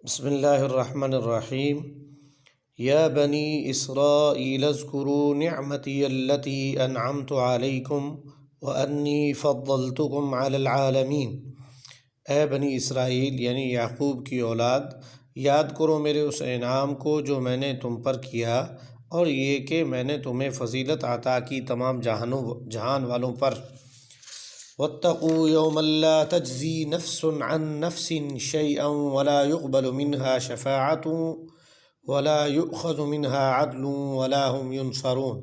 بسم اللہ الرحمن الرحیم یا بنی اسرائیل اذکروا نعمتی التی انعمت علیکم وانی فضلتکم علی العالمین۔ اے بنی اسرائیل یعنی یعقوب کی اولاد، یاد کرو میرے اس انعام کو جو میں نے تم پر کیا، اور یہ کہ میں نے تمہیں فضیلت عطا کی تمام جہان والوں پر۔ واتقوا يوما لا تجزي نفس عن نفس شيئا ولا يقبل منها شفاعة ولا يؤخذ منها عدل ولا هم ينصرون۔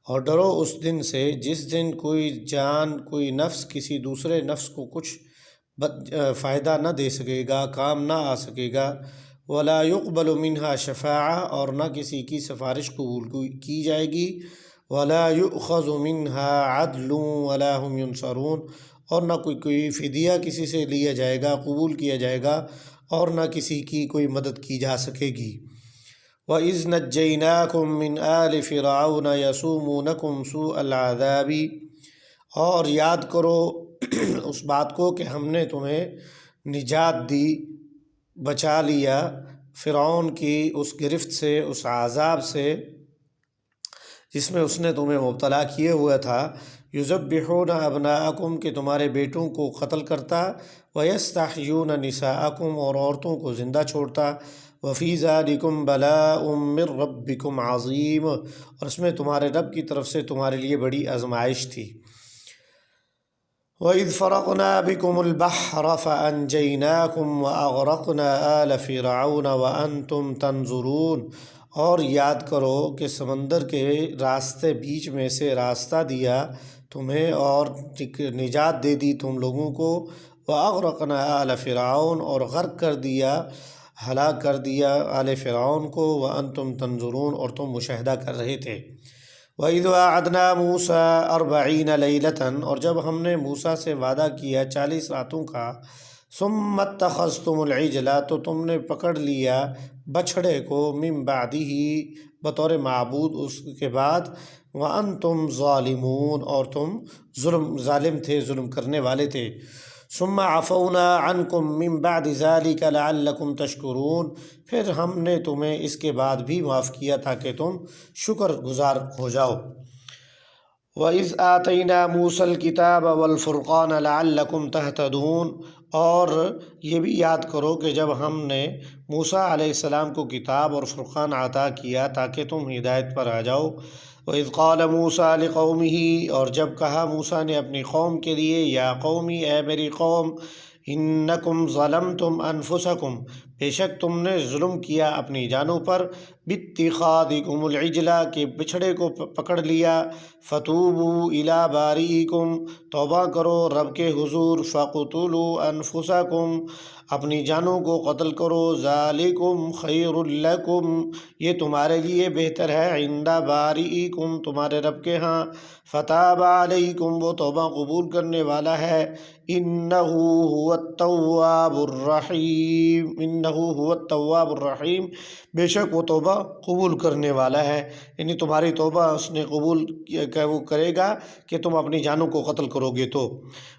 اور ڈرو اس دن سے جس دن کوئی جان، کوئی نفس کسی دوسرے نفس کو کچھ فائدہ نہ دے سکے گا، کام نہ آ سکے گا۔ ولا يقبل منها شفاعة، اور نہ کسی کی سفارش قبول کی جائے گی۔ ولا يؤخذ منها عدل ولا هم ينصرون، اور نہ کوئی فدیہ کسی سے لیا جائے گا، قبول کیا جائے گا، اور نہ کسی کی کوئی مدد کی جا سکے گی۔ وَإِذْ نَجَّيْنَاكُمْ مِنْ آلِ فِرْعَوْنَ يَسُومُونَكُمْ سُوءَ الْعَذَابِ، اور یاد کرو اس بات کو کہ ہم نے تمہیں نجات دی، بچا لیا فرعون کی اس گرفت سے، اس عذاب سے جس میں اس نے تمہیں مبتلا کیے ہوا تھا۔ یذبحون ابناءکم، کہ تمہارے بیٹوں کو قتل کرتا، ویستحیون نساءکم، اور عورتوں کو زندہ چھوڑتا۔ وفی ذالکم بلاء من ربکم عظیم، اور اس میں تمہارے رب کی طرف سے تمہارے لیے بڑی آزمائش تھی۔ وَإِذْ فَرَقْنَا بِكُمُ الْبَحْرَ فَأَنْجَيْنَاكُمْ وَأَغْرَقْنَا آلَ فِرْعَوْنَ وَأَنْتُمْ تَنْظُرُونَ، اور یاد کرو کہ سمندر کے راستے بیچ میں سے راستہ دیا تمہیں اور نجات دے دی تم لوگوں کو۔ وَأَغْرَقْنَا آلَ فِرْعَوْنَ، اور غرق کر دیا، ہلاک کر دیا آل فرعون کو۔ وَأَنْتُمْ تَنْظُرُونَ، اور تم مشاہدہ کر رہے تھے۔ وَإِذْ وَاعَدْنَا مُوسَىٰ 40 لَيْلَةً، اور جب ہم نے موسیٰ سے وعدہ کیا 40 راتوں کا۔ ثُمَّ اتَّخَذْتُمُ الْعِجْلَ، تو تم نے پکڑ لیا بچھڑے کو، مِن بَعْدِهِ، بطور معبود اس کے بعد۔ وَأَنْتُمْ ظَالِمُونَ، اور تم ظالم تھے، ظلم کرنے والے تھے۔ ثُمَّ عَفَوْنَا عَنْكُمْ مِن بَعْدِ ذَلِكَ لَعَلَّكُمْ تَشْكُرُونَ، پھر ہم نے تمہیں اس کے بعد بھی معاف کیا تاکہ تم شکر گزار ہو جاؤ۔ وَإِذْ آتَيْنَا مُوسَى الْكِتَابَ وَالْفُرْقَانَ لَعَلَّكُمْ تَهْتَدُونَ، اور یہ بھی یاد کرو کہ جب ہم نے موسیٰ علیہ السلام کو کتاب اور فرقان عطا کیا تاکہ تم ہدایت پر آ جاؤ۔ وَإِذْ قَالَ مُوسَىٰ لِقَوْمِهِ، اور جب کہا موسیٰ نے اپنی قوم کے لیے، یا قومی، اے میری قوم، انکم ظلمتم انفسکم، بے شک تم نے ظلم کیا اپنی جانوں پر، باتخاذکم العجل، کہ بچھڑے کو پکڑ لیا، فتوبوا الی باریکم، توبہ کرو رب کے حضور، فقتلوا انفسکم، اپنی جانوں کو قتل کرو، ذالکم خیر لکم، یہ تمہارے لیے بہتر ہے، عند باریکم، تمہارے رب کے ہاں، فتاب علیکم، وہ توبہ قبول کرنے والا ہے، انہ هو التواب الرحیم، انہ هو التواب الرحیم، بے شک وہ توبہ قبول کرنے والا ہے، یعنی تمہاری توبہ اس نے قبول وہ کرے گا کہ تم اپنی جانوں کو قتل کرو گے تو۔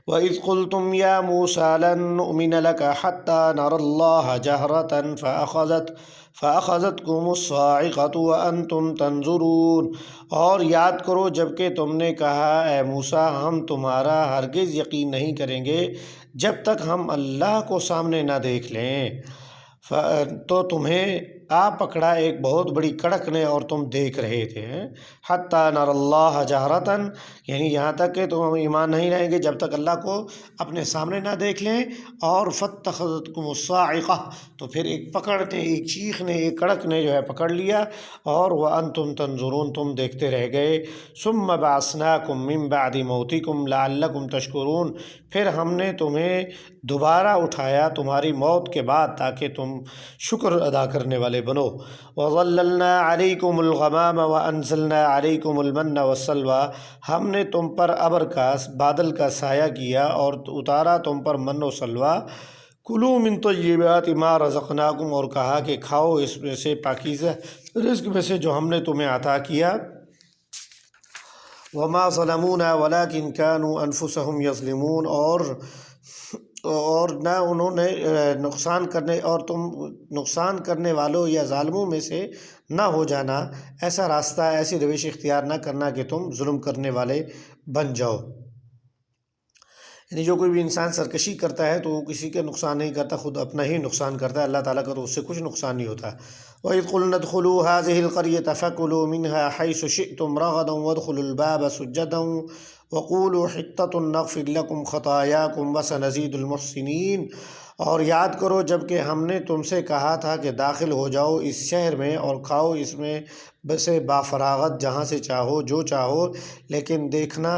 وَإِذْ قُلْتُمْ يَا مُوسَىٰ لَن نُّؤْمِنَ لَكَ حَتَّىٰ نَرَى اللَّهَ جَهْرَةً فَأَخَذَتْكُمُ الصَّاعِقَةُ وَأَنْتُمْ تَنْظُرُونَ، اور یاد کرو جب کہ تم نے کہا اے موسیٰ ہم تمہارا ہرگز یقین نہیں کریں گے جب تک ہم اللہ کو سامنے نہ دیکھ لیں، تو تمہیں آ پکڑا ایک بہت بڑی کڑک نے اور تم دیکھ رہے تھے۔ حتیٰ نر اللہ جہرتاً، یعنی یہاں تک کہ تم ایمان نہیں رہیں گے جب تک اللہ کو اپنے سامنے نہ دیکھ لیں۔ اور فاتخذتکم الصاعقہ، تو پھر ایک پکڑ نے، ایک چیخ نے، ایک کڑک نے جو ہے پکڑ لیا، اور وانتم تنظرون، تم دیکھتے رہ گئے۔ ثم بعثناکم من بعد موتکم لعلکم تشکرون، پھر ہم نے تمہیں دوبارہ اٹھایا تمہاری موت کے بعد تاکہ تم شکر ادا کرنے والے بنو۔ وَظَلَّلْنَا عَلَيْكُمُ الْغَمَامَ وَأَنزَلْنَا عَلَيْكُمُ الْمَنَّ وَالسَّلْوَىٰ، ہم نے تم پر ابر کا، بادل کا سایہ کیا اور اتارا تم پر من و سلویٰ۔ کُلُوا مِن طَیِّبَاتِ مَا رَزَقْنَاکُمْ، اور کہا کہ کھاؤ اس میں سے پاکیزہ رزق میں سے جو ہم نے تمہیں عطا کیا۔ وَمَا ظَلَمُونَا وَلَٰكِن كَانُوا أَنفُسَهُمْ يَظْلِمُونَ، اور اور نہ انہوں نے نقصان کرنے اور تم نقصان کرنے والوں یا ظالموں میں سے نہ ہو جانا، ایسا راستہ ایسی روش اختیار نہ کرنا کہ تم ظلم کرنے والے بن جاؤ۔ یعنی جو کوئی بھی انسان سرکشی کرتا ہے تو وہ کسی کا نقصان نہیں کرتا، خود اپنا ہی نقصان کرتا ہے، اللہ تعالیٰ کا تو اس سے کچھ نقصان نہیں ہوتا۔ وَإِذْ قُلْنَا ادْخُلُوا هَٰذِهِ الْقَرْيَةَ فَكُلُوا مِنْهَا حَيْثُ شِئْتُمْ رَغَدًا وَادْخُلُوا الْبَابَ سُجَّدًا وَقُولُوا حِطَّةٌ نَغْفِرْ لَكُمْ خَطَايَاكُمْ وَسَنَزِيدُ الْمُحْسِنِينَ۔ اور یاد کرو جب کہ ہم نے تم سے کہا تھا کہ داخل ہو جاؤ اس شہر میں اور کھاؤ اس میں بسے بافراغت جہاں سے چاہو جو چاہو، لیکن دیکھنا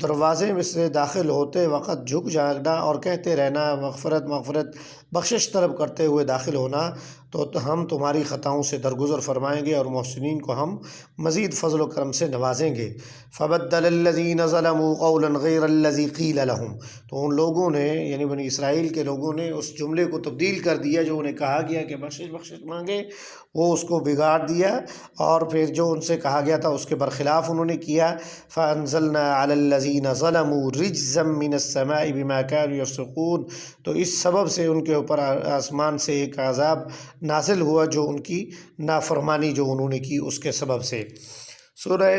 دروازے میں سے داخل ہوتے وقت جھک جانا اور کہتے رہنا مغفرت مغفرت، بخشش طلب کرتے ہوئے داخل ہونا، تو ہم تمہاری خطاؤں سے درگزر فرمائیں گے اور محسنین کو ہم مزید فضل و کرم سے نوازیں گے۔ فَبَدَّلَ الَّذِينَ ظَلَمُوا قَوْلًا غَيْرَ الَّذِي قِيلَ لَهُمْ، تو ان لوگوں نے یعنی بنی اسرائیل کے لوگوں نے اس جملے کو تبدیل کر دیا جو انہیں کہا گیا کہ بخشش مانگے، وہ اس کو بگاڑ دیا اور پھر جو ان سے کہا گیا تھا اس کے برخلاف انہوں نے کیا۔ فَأَنزَلْنَا عَلَى الَّذِينَ ظَلَمُوا رِجْزًا مِّنَ السَّمَاءِ بِمَا كَانُوا يَفْسُقُونَ، تو اس سبب سے ان کے اوپر آسمان سے ایک عذاب نازل ہوا جو ان کی نافرمانی جو انہوں نے کی اس کے سبب سے۔ سورہ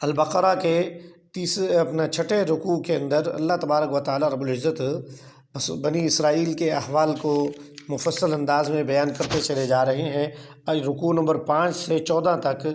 البقرہ کے چھٹے رکوع کے اندر اللہ تبارک و تعالیٰ رب العزت بنی اسرائیل کے احوال کو مفصل انداز میں بیان کرتے چلے جا رہے ہیں۔ رکوع نمبر 5 سے 14 تک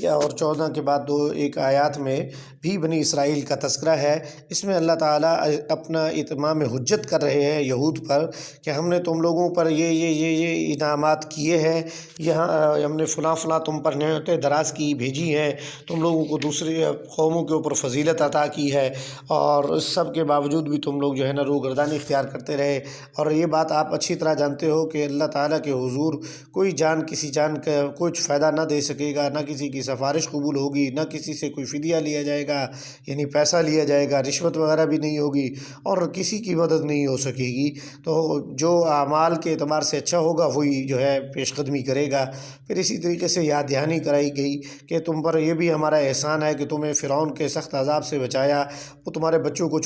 اور 14 کے بعد ایک آیات میں بھی بنی اسرائیل کا تذکرہ ہے۔ اس میں اللہ تعالیٰ اپنا اتمام حجت کر رہے ہیں یہود پر کہ ہم نے تم لوگوں پر یہ انعامات کیے ہیں، یہاں ہم نے فلاں تم پر نعمتیں دراز کی بھیجی ہیں، تم لوگوں کو دوسری قوموں کے اوپر فضیلت عطا کی ہے، اور اس سب کے باوجود بھی تم لوگ جو ہے نا روگردانی اختیار کرتے رہے۔ اور یہ بات آپ اچھی طرح جانتے ہو کہ اللہ تعالیٰ کے حضور کوئی جان کسی جان کا کچھ فائدہ نہ دے سکے گا، نہ کسی کی سفارش قبول ہوگی، نہ کسی سے کوئی فدیہ لیا جائے گا یعنی پیسہ لیا جائے گا، رشوت وغیرہ بھی نہیں ہوگی اور کسی کی مدد نہیں ہو سکے گی۔ تو جو اعمال کے اعتبار سے اچھا ہوگا وہی جو ہے پیش قدمی کرے گا۔ پھر اسی طریقے سے یاد دہانی کرائی گئی کہ تم پر یہ بھی ہمارا احسان ہے کہ تمہیں فرعون کے سخت عذاب سے بچایا، وہ تمہارے بچوں کو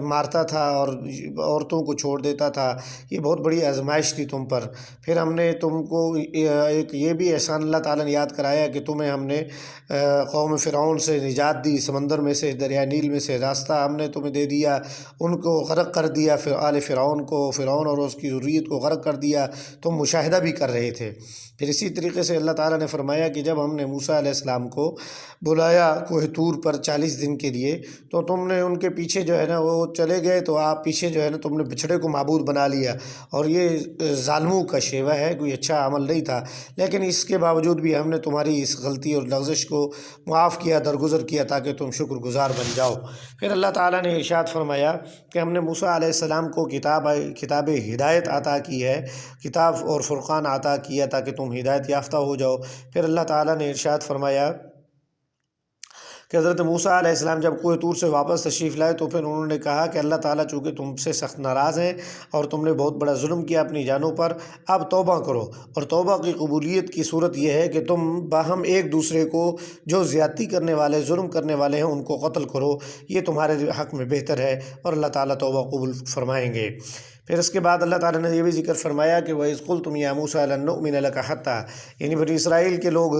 مارتا تھا اور عورتوں کو چھوڑ دیتا تھا، یہ بہت بڑی آزمائش تھی تم پر۔ پھر ہم نے تم کو ایک یہ بھی احسان اللہ تعالیٰ نے یاد کرایا کہ تمہیں ہم نے قوم فرعون سے نجات دی، سمندر میں سے دریا نیل میں سے راستہ ہم نے تمہیں دے دیا، ان کو غرق کر دیا، پھر آل فرعون کو، فرعون اور اس کی ذریت کو غرق کر دیا، تم مشاہدہ بھی کر رہے تھے۔ پھر اسی طریقے سے اللہ تعالیٰ نے فرمایا کہ جب ہم نے موسیٰ علیہ السلام کو بلایا کوہ طور پر 40 دن کے لیے، تو تم نے ان کے پیچھے جو ہے نا وہ چلے گئے، تو آپ پیچھے جو ہے نا تم نے بچھڑے کو معبود بنا لیا، اور یہ ظالموں کا شیوہ ہے، کوئی اچھا عمل نہیں تھا۔ لیکن اس کے باوجود بھی ہم نے تمہاری اس غلطی اور لغزش کو معاف کیا، درگزر کیا، تاکہ تم شکر گزار بن جاؤ۔ پھر اللہ تعالیٰ نے ارشاد فرمایا کہ ہم نے موسیٰ علیہ السلام کو کتاب ہدایت عطا کی ہے، کتاب اور فرقان عطا کیا تاکہ تم ہدایت یافتہ ہو جاؤ۔ پھر اللہ تعالیٰ نے ارشاد فرمایا کہ حضرت موسیٰ علیہ السلام جب کوہ طور سے واپس تشریف لائے تو پھر انہوں نے کہا کہ اللہ تعالیٰ چونکہ تم سے سخت ناراض ہیں اور تم نے بہت بڑا ظلم کیا اپنی جانوں پر، اب توبہ کرو، اور توبہ کی قبولیت کی صورت یہ ہے کہ تم باہم ایک دوسرے کو جو زیادتی کرنے والے ظلم کرنے والے ہیں ان کو قتل کرو، یہ تمہارے حق میں بہتر ہے، اور اللہ تعالیٰ توبہ قبول فرمائیں گے۔ پھر اس کے بعد اللہ تعالیٰ نے یہ بھی ذکر فرمایا کہ وَإِذْ قُلْتُمْ يَا مُوسَىٰ لَن نُّؤْمِنَ لَكَ حَتَّىٰ، یعنی بنی اسرائیل کے لوگ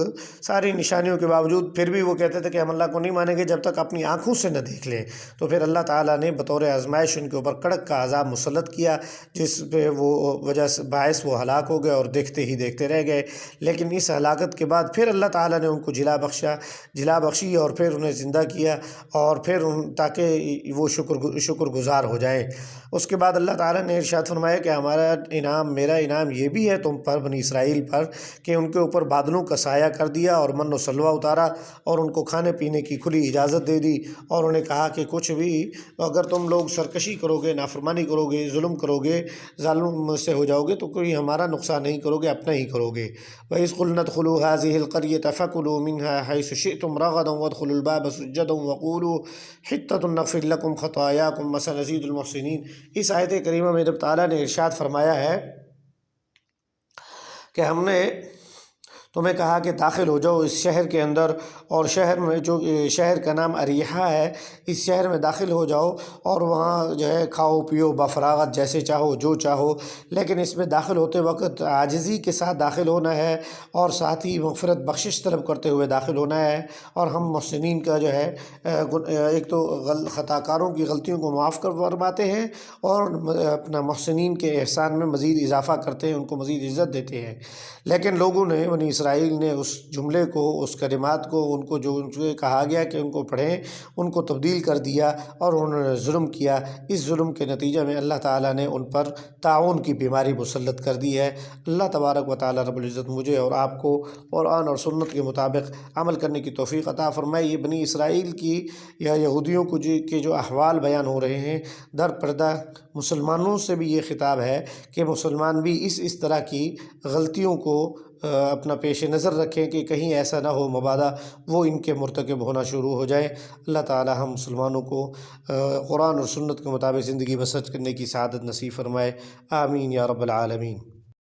ساری نشانیوں کے باوجود پھر بھی وہ کہتے تھے کہ ہم اللہ کو نہیں مانیں گے جب تک اپنی آنکھوں سے نہ دیکھ لیں۔ تو پھر اللہ تعالیٰ نے بطور آزمائش ان کے اوپر کڑک کا عذاب مسلط کیا، جس پہ وہ وجہ سے باعث وہ ہلاک ہو گئے اور دیکھتے ہی دیکھتے رہ گئے۔ لیکن اس ہلاکت کے بعد پھر اللہ تعالیٰ نے ان کو جلا بخشی اور پھر انہیں زندہ کیا، اور پھر تاکہ وہ شکر گزار ہو جائیں۔ اس کے بعد اللہ تعالیٰ نے ارشاد فرمایا کہ میرا انعام یہ بھی ہے تم پر بنی اسرائیل پر کہ ان کے اوپر بادلوں کا سایہ کر دیا اور من و سلوہ اتارا، اور ان کو کھانے پینے کی کھلی اجازت دے دی، اور انہیں کہا کہ کچھ بھی اگر تم لوگ سرکشی کرو گے، نافرمانی کرو گے، ظلم کرو گے، ظالم سے ہو جاؤ گے، تو کوئی ہمارا نقصان نہیں کرو گے، اپنا ہی کرو گے۔ وَإِذْ قُلْنَا ادْخُلُوا هَٰذِهِ الْقَرْيَةَ فَكُلُوا مِنْهَا حَيْثُ شِئْتُمْ رَغَدًا وَادْخُلُوا الْبَابَ سُجَّدًا وَقُولُوا حِطَّةٌ نَغْفِرْ لَكُمْ خَطَايَاكُمْ وَسَنَزِيدُ الْمُحْسِنِينَ۔ اس آیت کریمہ میں جب تعالیٰ نے ارشاد فرمایا ہے کہ ہم نے تو میں کہا کہ داخل ہو جاؤ اس شہر کے اندر، اور شہر میں جو شہر کا نام اریحہ ہے، اس شہر میں داخل ہو جاؤ اور وہاں جو ہے کھاؤ پیو بفراغت جیسے چاہو جو چاہو، لیکن اس میں داخل ہوتے وقت عاجزی کے ساتھ داخل ہونا ہے، اور ساتھ ہی مغفرت بخشش طلب کرتے ہوئے داخل ہونا ہے۔ اور ہم محسنین کا جو ہے ایک تو خطا کاروں کی غلطیوں کو معاف کر فرماتے ہیں، اور اپنا محسنین کے احسان میں مزید اضافہ کرتے ہیں، ان کو مزید عزت دیتے ہیں۔ لیکن لوگوں نے، بنی اسرائیل نے اس جملے کو، اس کلمات کو، ان کو جو ان سے کہا گیا کہ ان کو پڑھیں، ان کو تبدیل کر دیا اور انہوں نے ظلم کیا۔ اس ظلم کے نتیجے میں اللہ تعالیٰ نے ان پر طاعون کی بیماری مسلط کر دی ہے۔ اللہ تبارک و تعالیٰ رب العزت مجھے اور آپ کو قرآن اور سنت کے مطابق عمل کرنے کی توفیق عطا فرمائے۔ یہ بنی اسرائیل کی یا یہودیوں کو کے جو احوال بیان ہو رہے ہیں، در پردہ مسلمانوں سے بھی یہ خطاب ہے کہ مسلمان بھی اس طرح کی غلطیوں کو اپنا پیش نظر رکھیں کہ کہیں ایسا نہ ہو مبادا وہ ان کے مرتکب ہونا شروع ہو جائیں۔ اللہ تعالی ہم مسلمانوں کو قرآن اور سنت کے مطابق زندگی بسر کرنے کی سعادت نصیب فرمائے، آمین یا رب العالمین۔